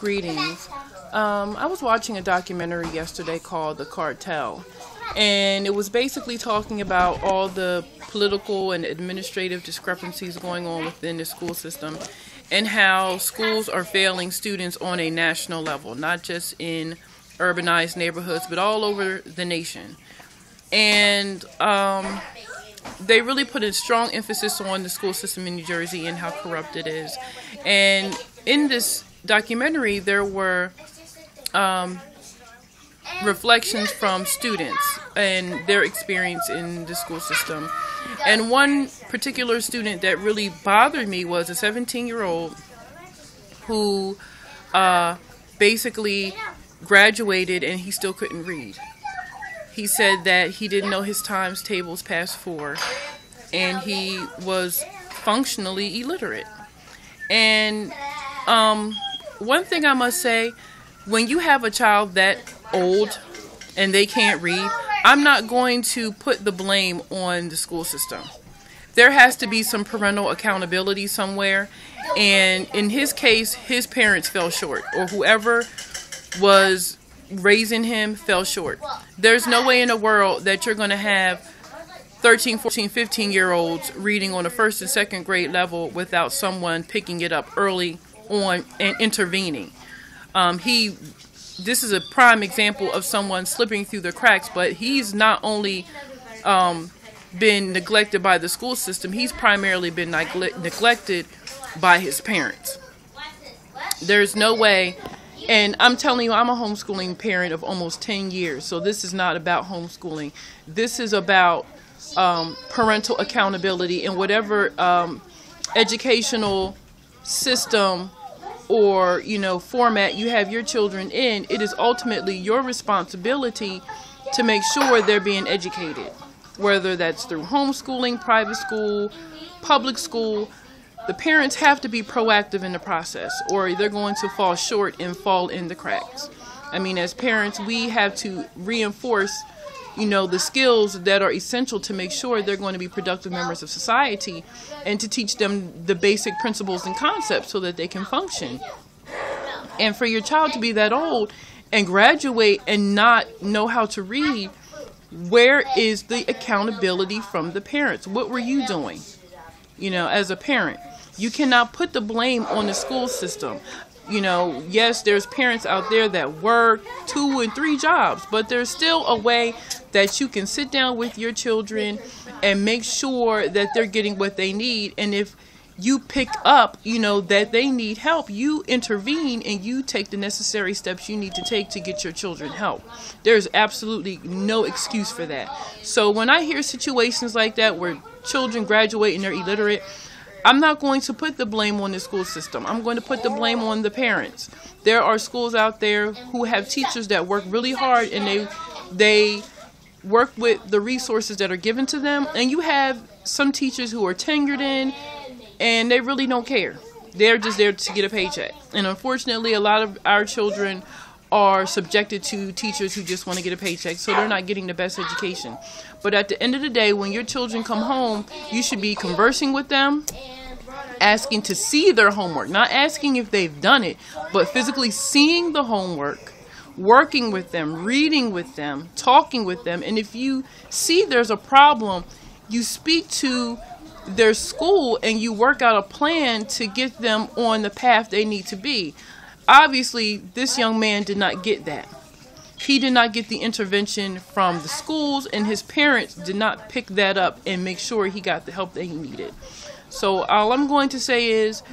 Greetings. I was watching a documentary yesterday called The Cartel, and it was basically talking about all the political and administrative discrepancies going on within the school system and how schools are failing students on a national level, not just in urbanized neighborhoods, but all over the nation. And they really put a strong emphasis on the school system in New Jersey and how corrupt it is. And in this documentary, there were reflections from students and their experience in the school system. And one particular student that really bothered me was a 17-year-old who basically graduated and he still couldn't read. He said that he didn't know his times tables past 4, and he was functionally illiterate. And one thing I must say, when you have a child that old and they can't read, I'm not going to put the blame on the school system. There has to be some parental accountability somewhere, and in his case, his parents fell short, or whoever was raising him fell short. There's no way in the world that you're going to have 13, 14, 15-year-olds reading on a first and second grade level without someone picking it up early on and intervening. This is a prime example of someone slipping through the cracks, but he's not only been neglected by the school system, he's primarily been neglected by his parents. There's no way. And I'm telling you, I'm a homeschooling parent of almost 10 years, so this is not about homeschooling. This is about parental accountability in whatever educational system or, format you have your children in. It is ultimately your responsibility to make sure they're being educated, whether that's through homeschooling, private school, public school. The parents have to be proactive in the process, or they're going to fall short and fall in the cracks. I mean, as parents, we have to reinforce, the skills that are essential to make sure they're going to be productive members of society, and to teach them the basic principles and concepts so that they can function. And for your child to be that old and graduate and not know how to read, where is the accountability from the parents? What were you doing, as a parent? You cannot put the blame on the school system. Yes, there's parents out there that work 2 and 3 jobs, but there's still a way that you can sit down with your children and make sure that they're getting what they need. And if you pick up, that they need help, you intervene and you take the necessary steps you need to take to get your children help. There's absolutely no excuse for that. So when I hear situations like that where children graduate and they're illiterate, I'm not going to put the blame on the school system. I'm going to put the blame on the parents. There are schools out there who have teachers that work really hard, and they work with the resources that are given to them. And you have some teachers who are tenured in, and they really don't care. They're just there to get a paycheck. And unfortunately, a lot of our children are subjected to teachers who just want to get a paycheck, so they're not getting the best education. But at the end of the day, when your children come home, you should be conversing with them, asking to see their homework, not asking if they've done it, but physically seeing the homework, working with them, reading with them, talking with them. And if you see there's a problem, you speak to their school and you work out a plan to get them on the path they need to be. Obviously, this young man did not get that. He did not get the intervention from the schools, and his parents did not pick that up and make sure he got the help that he needed. So all I'm going to say is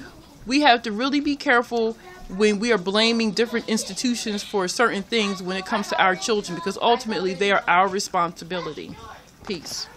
we have to really be careful when we are blaming different institutions for certain things when it comes to our children, because ultimately they are our responsibility. Peace.